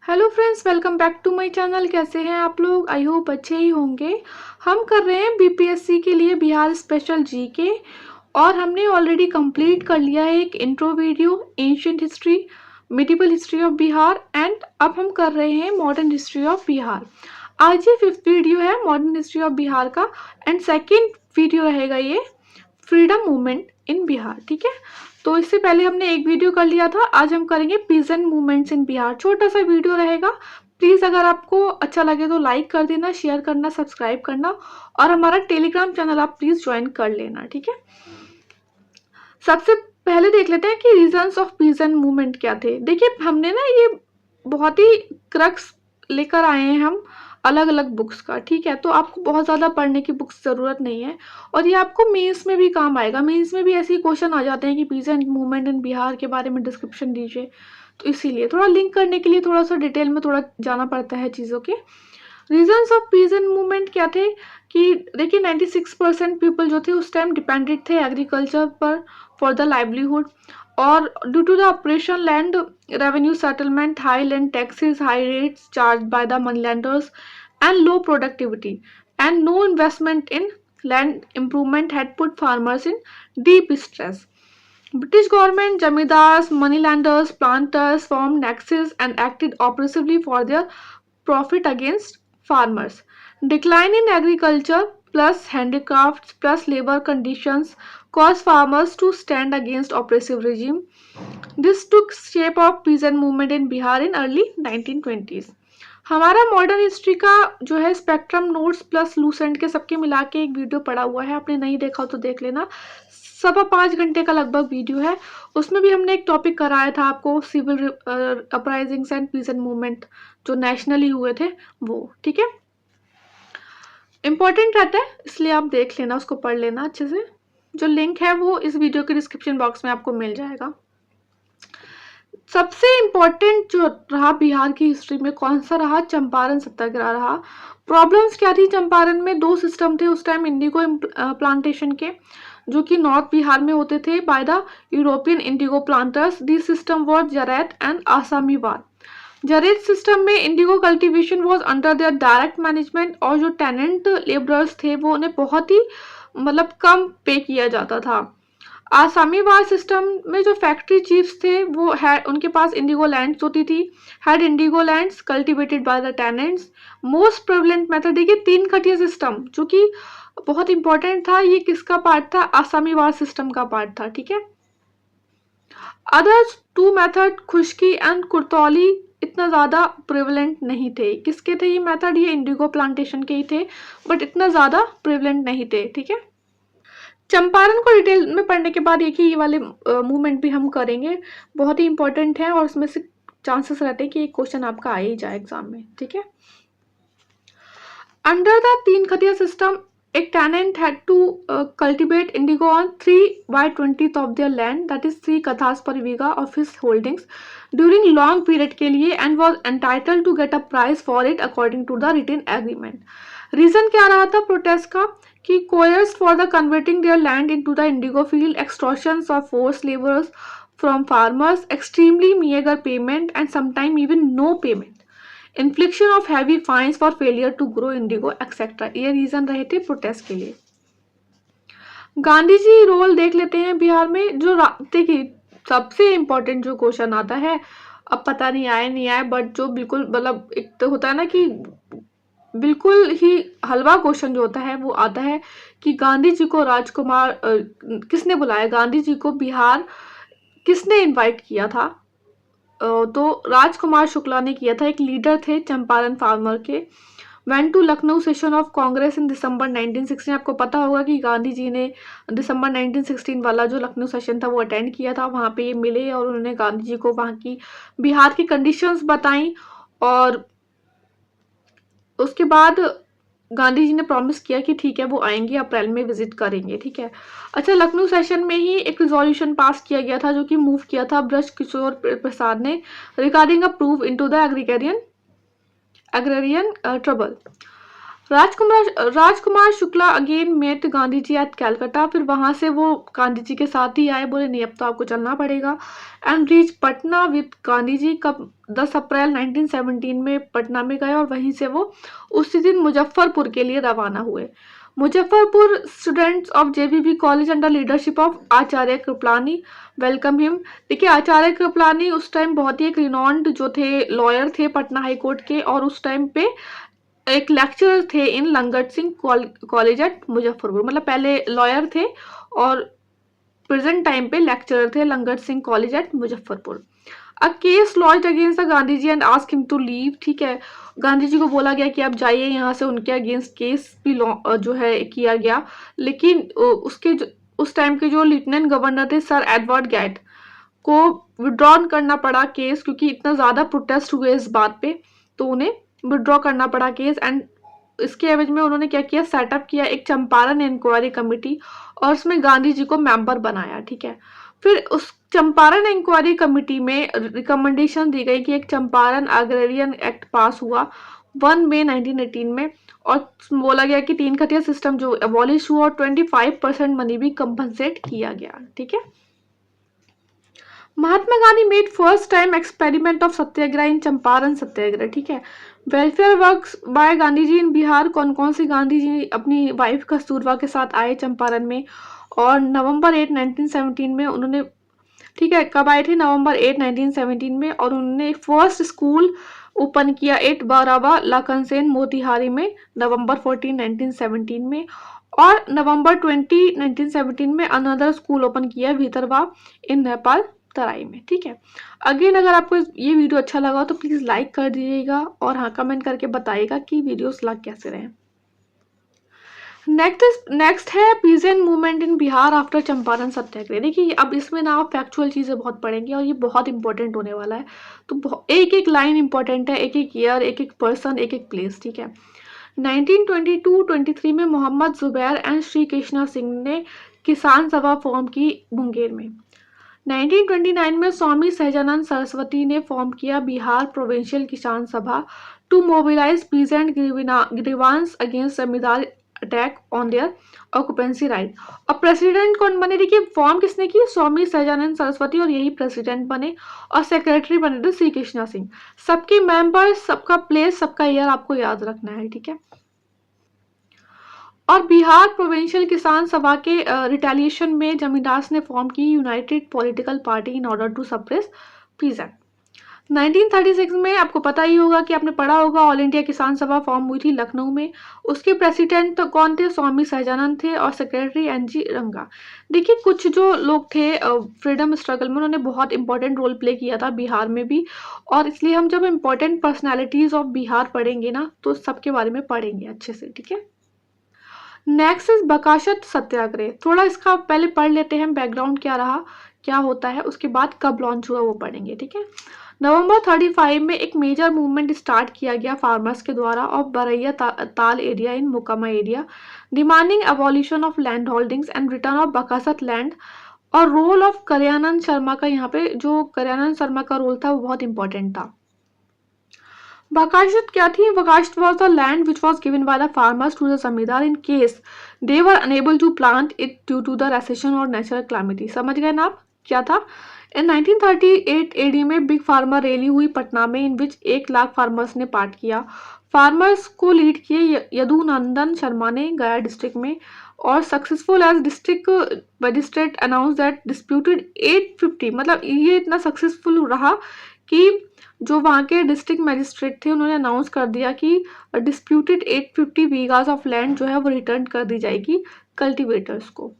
Hello friends, welcome back to my channel. कैसे हैं आप लोग? आई होप अच्छे ही होंगे। हम कर रहे हैं बीपीएससी के लिए बिहार स्पेशल जीके और हमने ऑलरेडी कंप्लीट कर लिया है एक intro video, ancient history, medieval history of Bihar and अब हम कर रहे हैं मॉडर्न हिस्ट्री ऑफ बिहार। आज ये 5th वीडियो है मॉडर्न हिस्ट्री ऑफ बिहार का एंड सेकेंड वीडियो रहेगा ये फ्रीडम मूवमेंट इन बिहार। ठीक है, तो इससे पहले हमने एक वीडियो कर लिया था, आज हम करेंगे पीजेंट मूवमेंट्स इन बिहार। छोटा सा वीडियो रहेगा। प्लीज़ अगर आपको अच्छा लगे तो लाइक कर देना, शेयर करना, सब्सक्राइब करना और हमारा टेलीग्राम चैनल आप प्लीज़ ज्वाइन कर लेना। ठीक है, सबसे पहले देख लेते हैं कि रीजंस ऑफ पीजेंट मूवमेंट क्या थे। देखिए, हमने ना ये बहुत ही क्रक्स लेकर आए हैं हम अलग अलग बुक्स का। ठीक है, तो आपको बहुत ज़्यादा पढ़ने की बुक्स ज़रूरत नहीं है और ये आपको मेंस में भी काम आएगा। मेंस में भी ऐसे ही क्वेश्चन आ जाते हैं कि पीजेंट मूवमेंट इन बिहार के बारे में डिस्क्रिप्शन दीजिए, तो इसीलिए थोड़ा लिंक करने के लिए थोड़ा सा डिटेल में थोड़ा जाना पड़ता है चीज़ों के। रीजंस ऑफ पीजेंट मूवमेंट क्या थे कि देखिए 96% पीपल जो थे उस टाइम डिपेंडेंट थे एग्रीकल्चर पर फॉर द लाइवलीहुड और due to the operation land revenue settlement, high land taxes, high rates charge by the moneylenders and low productivity and no investment in land improvement had put farmers in deep stress. British government, jamidars, moneylenders, planters formed nexus and acted oppressively for their profit against farmers. Decline in agriculture plus handicrafts plus labor conditions caused farmers to stand against oppressive regime. This took shape of peasant movement in Bihar in early 1920s. हमारा modern history का जो है spectrum notes plus Lucent के सबके मिला के एक video पड़ा हुआ है, आपने नहीं देखा हो तो देख लेना। 5.25 घंटे का लगभग वीडियो है। उसमें भी हमने एक टॉपिक कराया था आपको, civil uprisings and peasant movement जो नेशनली हुए थे वो। ठीक है, इंपॉर्टेंट रहता है इसलिए आप देख लेना, उसको पढ़ लेना अच्छे से। जो लिंक है वो इस वीडियो के डिस्क्रिप्शन बॉक्स में आपको मिल जाएगा। सबसे इम्पोर्टेंट जो रहा बिहार की हिस्ट्री में कौन सा रहा? चंपारण सत्याग्रह रहा। प्रॉब्लम्स क्या थी चंपारण में? 2 सिस्टम थे उस टाइम इंडिगो प्लांटेशन के, जो कि नॉर्थ बिहार में होते थे by the European Indigo planters. This system was जरैत एंड आसामीवाद। जरैत सिस्टम में Indigo cultivation was under their direct management और जो टेनेंट लेबरर्स थे वो उन्हें बहुत ही कम पे किया जाता था। आसामीवाद सिस्टम में जो फैक्ट्री चीफ्स थे वो उनके पास इंडिगो लैंड्स होती थी, had Indigo lands cultivated by the tenants. Most prevalent method देखिए 3 खटिया सिस्टम जो कि बहुत इंपॉर्टेंट था, ये किसका पार्ट था? आसामीवाद सिस्टम का पार्ट था। ठीक है, अदर्स 2 मेथड खुश्की एंड कुर्तौली इतना ज़्यादा प्रेवलेंट नहीं थे। किसके थे ये मेथड? ये इंडिगो प्लांटेशन के ही थे बट इतना ज़्यादा प्रेवलेंट नहीं थे। ठीक है, चंपारण को डिटेल में पढ़ने के बाद एक ही ये वाले मूवमेंट भी हम करेंगे, बहुत ही इंपॉर्टेंट है और उसमें से चांसेस रहते हैं कि एक क्वेश्चन आपका आ ही जाए एग्जाम में। ठीक है, अंडर द 3 खतिया सिस्टम एक tenant had to cultivate indigo on 3/20 of their land, that is 3 kathas पर bigha of his holdings during long period के लिए and was entitled to get a price for it according to the written agreement. Reason क्या रहा था protest का? कि coerced for the converting their land into the indigo field, extortions of forced laborers from farmers, extremely meager payment and sometimes even no payment, infliction of heavy fines for failure to grow indigo etc. ये reason रहे थे protest के लिए। Gandhi ji role देख लेते हैं बिहार में। जो देखिए सबसे इम्पोर्टेंट जो क्वेश्चन आता है, अब पता नहीं आए बट जो बिल्कुल एक तो होता है ना कि बिल्कुल ही हलवा क्वेश्चन जो होता है वो आता है कि गांधी जी को राजकुमार किसने बुलाया? गांधी जी को बिहार किसने इनवाइट किया था? तो राजकुमार शुक्ला ने किया था, एक लीडर थे चंपारण फार्मर के। Went to Lucknow session of Congress in December 1916। आपको पता होगा कि गांधी जी ने दिसंबर 1916 वाला जो लखनऊ सेशन था वो अटेंड किया था, वहाँ पे ये मिले और उन्होंने गांधी जी को वहाँ की बिहार की कंडीशंस बताई और उसके बाद गांधी जी ने प्रॉमिस किया कि ठीक है वो आएंगे, अप्रैल में विजिट करेंगे। ठीक है, अच्छा, लखनऊ सेशन में ही एक रिजोल्यूशन पास किया गया था जो कि मूव किया था ब्रज किशोर प्रसाद ने regarding a probe into the agrarian trouble. Rajkumar Shukla again met Gandhi ji at Calcutta, फिर वहां से वो गांधी जी के साथ ही आए, बोले नहीं अब तो आपको चलना पड़ेगा। And reach Patna with Gandhi ji, कब 10 अप्रैल 1917 में पटना में गए और वहीं से वो उसी दिन मुजफ्फरपुर के लिए रवाना हुए। Muzaffarpur students of JBB college under leadership of Acharya Kripalani welcome him. देखिए आचार्य कृपलानी उस टाइम बहुत ही एक रिनॉन्ड जो थे लॉयर थे पटना हाई कोर्ट के, और उस टाइम पे एक लेक्चरर थे इन लंगट सिंह कॉलेज एट मुजफ्फरपुर, मतलब पहले लॉयर थे और प्रेजेंट टाइम पे लेक्चरर थे Langat Singh college at Muzaffarpur. A case launched against the Gandhi ji and ask him to leave, ठीक है, गांधी जी को बोला गया कि आप जाइए यहाँ से, उनके अगेंस्ट केस भी जो है किया गया, लेकिन उस टाइम के जो लेफ्टिनेंट गवर्नर थे सर एडवर्ड गैट को विड्रॉन करना पड़ा केस, क्योंकि इतना ज़्यादा प्रोटेस्ट हुए इस बात पे, तो उन्हें विड्रॉ करना पड़ा केस। एंड इसके एवज में उन्होंने क्या किया, सेटअप किया एक चंपारण इंक्वायरी कमेटी और उसमें गांधी जी को मेंबर बनाया, ठीक है। फिर उस चंपारण इंक्वायरी कमेटी में रिकमेंडेशन दी गई कि एक चंपारण अग्रेरियन एक्ट पास हुआ 1 मई 1918 में, और बोला गया कि 3 खटिया सिस्टम जो अबॉलिश हुआ और 25% मनी भी कंपनसेट किया गया, ठीक है। Mahatma Gandhi made first time experiment of satyagraha in Champaran satyagraha, ठीक है। Welfare works by Gandhi ji in Bihar, कौन कौन से गांधी जी अपनी वाइफ कस्तूरबा के साथ आए चंपारण में, और नवंबर 8 1917 में उन्होंने, ठीक है, कब आए थे, नवंबर 8 1917 में, और उन्होंने फर्स्ट स्कूल ओपन किया एट बाराबा लाकनसेन मोतिहारी में नवंबर 14 1917 में, और नवंबर 20 1917 में अनदर स्कूल ओपन किया भीतरवा इन नेपाल तराई में, ठीक है। अगेन अगर आपको ये वीडियो अच्छा लगा तो प्लीज लाइक कर दीजिएगा, और हाँ कमेंट करके बताइएगा कि वीडियोस लग कैसे रहे। नेक्स्ट है peasant movement in Bihar after Champaran satyagraha. देखिए अब इसमें ना आप फैक्चुअल चीजें बहुत पढ़ेंगे और ये बहुत इंपॉर्टेंट होने वाला है, तो एक एक लाइन इंपॉर्टेंट है, एक एक ईयर, एक एक पर्सन, एक एक प्लेस, ठीक है। 1922-23 में मोहम्मद जुबैर एंड श्री कृष्णा सिंह ने किसान सभा फॉर्म की मुंगेर में। 1929 में स्वामी सहजानंद सरस्वती ने फॉर्म किया Bihar provincial Kisan Sabha to mobilize peasant grievance against zamindar attack on their occupancy right. और प्रेसिडेंट कौन बने, देखिए फॉर्म किसने की, स्वामी सहजानंद सरस्वती, और यही प्रेसिडेंट बने, और सेक्रेटरी बने थे श्री कृष्णा सिंह। सबके मेंबर्स, सबका प्लेस, सबका ईयर आपको याद रखना है, ठीक है। और बिहार प्रोविंशियल किसान सभा के रिटेलिएशन में जमींदास ने फॉर्म की united political party in order to suppress peasant. 1936 में आपको पता ही होगा कि आपने पढ़ा होगा, ऑल इंडिया किसान सभा फॉर्म हुई थी लखनऊ में। उसके प्रेसिडेंट तो कौन थे, स्वामी सहजानंद थे, और सेक्रेटरी एनजी रंगा। देखिए कुछ जो लोग थे फ्रीडम स्ट्रगल में, उन्होंने बहुत इंपॉर्टेंट रोल प्ले किया था बिहार में भी, और इसलिए हम जब इंपॉर्टेंट पर्सनैलिटीज ऑफ बिहार पढ़ेंगे ना तो सबके बारे में पढ़ेंगे अच्छे से, ठीक है। नेक्स्ट इज बकाशत सत्याग्रह, थोड़ा इसका पहले पढ़ लेते हैं बैकग्राउंड क्या रहा, क्या होता है, उसके बाद कब लॉन्च हुआ वो पढ़ेंगे, ठीक है। नवंबर 35 में एक मेजर मूवमेंट स्टार्ट किया गया फार्मर्स के द्वारा of Baraiya Tal area in Mokama area, demanding abolition of land holdings and return of bakasht land. और रोल ऑफ कल्याणंद शर्मा का, यहाँ पे जो कल्याणंद शर्मा का रोल था वो बहुत इंपॉर्टेंट था। Bakashat क्या थी, Bakashat was the land which was given by the farmers to the zamindar in case they were unable to plant it due to the recession or natural calamity। समझ गए ना आप क्या था। इन 1938 एडी में big farmer rally हुई पटना में, in which 1 lakh farmers ने पार्ट किया। फार्मर्स को लीड किए यदुनंदन शर्मा ने गया डिस्ट्रिक्ट में, और successful as district magistrate announce that disputed 850, मतलब ये इतना सक्सेसफुल रहा कि जो वहाँ के डिस्ट्रिक्ट मजिस्ट्रेट थे उन्होंने अनाउंस कर दिया कि डिस्प्यूटेड 850 वीगास ऑफ लैंड जो है वो रिटर्न कर दी जाएगी कल्टीवेटर्स को।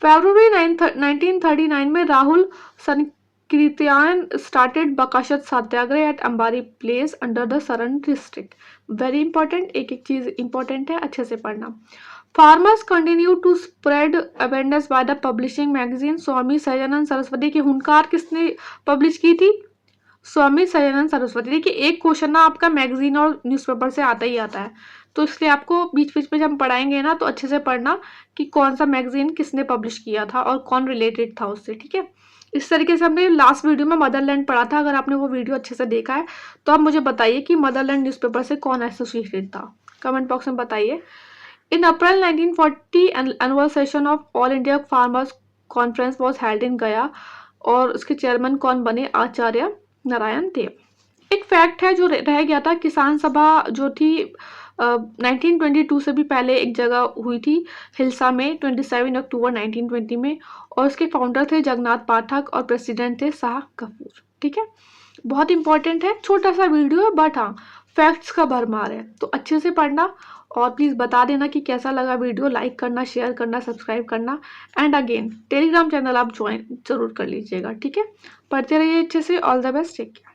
फरवरी 1939 में Rahul Sankrityayan started bakasht satyagraha at Ambari place under the Saran district. Very important, एक एक चीज इंपॉर्टेंट है, अच्छे से पढ़ना। Farmers continue to spread awareness by the publishing magazine. Swami Sahajanand Saraswati की हुनकार किसने पब्लिश की थी, स्वामी सहजानंद सरस्वती। देखिए एक क्वेश्चन ना आपका मैगजीन और न्यूज़पेपर से आता ही आता है, तो इसलिए आपको बीच बीच में जब हम पढ़ाएंगे ना तो अच्छे से पढ़ना कि कौन सा मैगजीन किसने पब्लिश किया था और कौन रिलेटेड था उससे, ठीक है। इस तरीके से हमने लास्ट वीडियो में मदरलैंड पढ़ा था। अगर आपने वो वीडियो अच्छे से देखा है तो आप मुझे बताइए कि मदरलैंड न्यूज़पेपर से कौन एसोसिएटेड था, कमेंट बॉक्स में बताइए। इन अप्रैल 1940 annual session of all India farmers conference was held in गया और उसके चेयरमैन कौन बने, आचार्य नारायण देव। एक फैक्ट है जो रह गया था, किसान सभा जो थी 1922 से भी पहले एक जगह हुई थी हिल्सा में 27 अक्टूबर 1920 में, और उसके फाउंडर थे जगन्नाथ पाठक और प्रेसिडेंट थे शाह कपूर। ठीक है, बहुत इंपॉर्टेंट है, छोटा सा वीडियो है बट हाँ फैक्ट्स का भरमार है, तो अच्छे से पढ़ना और प्लीज़ बता देना कि कैसा लगा वीडियो, लाइक करना, शेयर करना, सब्सक्राइब करना एंड अगेन टेलीग्राम चैनल आप ज्वाइन जरूर कर लीजिएगा। ठीक है, पढ़ते रहिए अच्छे से, all the best, take care.